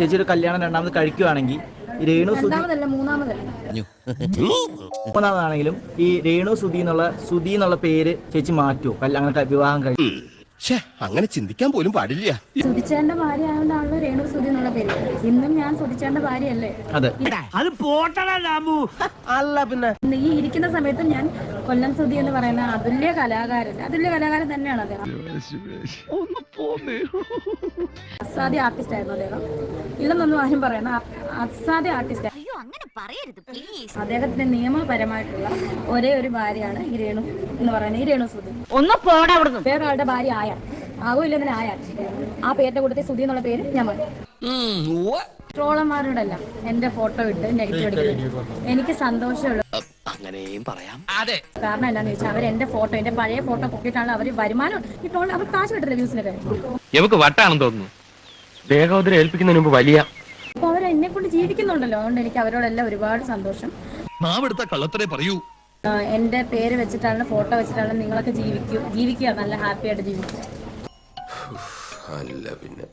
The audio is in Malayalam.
ചേച്ചി ഒരു കല്യാണം രണ്ടാമത് കഴിക്കുവാണെങ്കിൽ ഈ രേണു സുധി മൂന്നാമതാണെങ്കിലും ഈ രേണു സുധി എന്നുള്ള പേര് ചേച്ചി മാറ്റുമോ അങ്ങനെ വിവാഹം കഴിക്കും? അങ്ങനെ ചിന്തിക്കാൻ പോലും പാടില്ല. സുധിച്ചേന്റെ ഭാര്യ ആയതുകൊണ്ടാണല്ലോ രേണു സുധി എന്നുള്ള പേര്. ഇന്നും ഞാൻ സുധിച്ചേന്റെ ഭാര്യയല്ലേ? അതെ. അത് പോട്ടടാ രാമു. അല്ല പിന്നെ ഈ ഇരിക്കുന്ന സമയത്തും ഞാൻ കൊല്ലം സുധി എന്ന് പറയുന്ന അതുല്യ കലാകാരൻ തന്നെയാണ് അദ്ദേഹം. അസാധ്യ ആർട്ടിസ്റ്റ് ആയിരുന്നു അദ്ദേഹം. ഇല്ലെന്നൊന്നും ആരും പറയുന്ന അസാധ്യ ആർട്ടിസ്റ്റ്. അദ്ദേഹത്തിന്റെ നിയമപരമായിട്ടുള്ള ഒരേ ഒരു ഭാര്യയാണ് ഈ രേണു എന്ന് പറയുന്നത്, ഈ രേണു സുധി. വേറെ ആളുടെ ഭാര്യ ആയ ആകൂല്ലെന്ന് ആയാൽ ആ പേരിന്റെ കൂട്ടത്തിൽ സുധി എന്നുള്ള പേര് ഞാൻ പറഞ്ഞു. ട്രോളന്മാരോടെല്ലാം എന്റെ ഫോട്ടോ ഇട്ട് നെഗറ്റീവ് അടിക്കുന്നു. എനിക്ക് സന്തോഷമുള്ളൂ. അങ്ങനെയും പറയാം. കാരണം എന്താണെന്ന് വെച്ചാൽ അവർ എന്റെ ഫോട്ടോ, എന്റെ പഴയ ഫോട്ടോ പൊക്കിയിട്ടാണ് അവർ വരുമാനം ഈ ട്രോൾ അവർ കാശ് കിട്ടില്ല വ്യൂസിനൊക്കെ. നമുക്ക് വട്ടാണെന്ന് തോന്നുന്നു. ദേഹോദരം ഏൽപ്പിക്കുന്നതിന് മുമ്പ് വലിയ അപ്പൊ അവർ എന്നെ കൊണ്ട് ജീവിക്കുന്നുണ്ടല്ലോ. അതുകൊണ്ട് എനിക്ക് അവരോടെല്ലാം ഒരുപാട് സന്തോഷം. കള്ളത്തരെ പറയൂ. എന്റെ പേര് വെച്ചിട്ടാണ്, ഫോട്ടോ വെച്ചിട്ടാണ് നിങ്ങളൊക്കെ ജീവിക്കുക, നല്ല ഹാപ്പി ആയിട്ട് ജീവിക്കുക. അല്ല പിന്നെ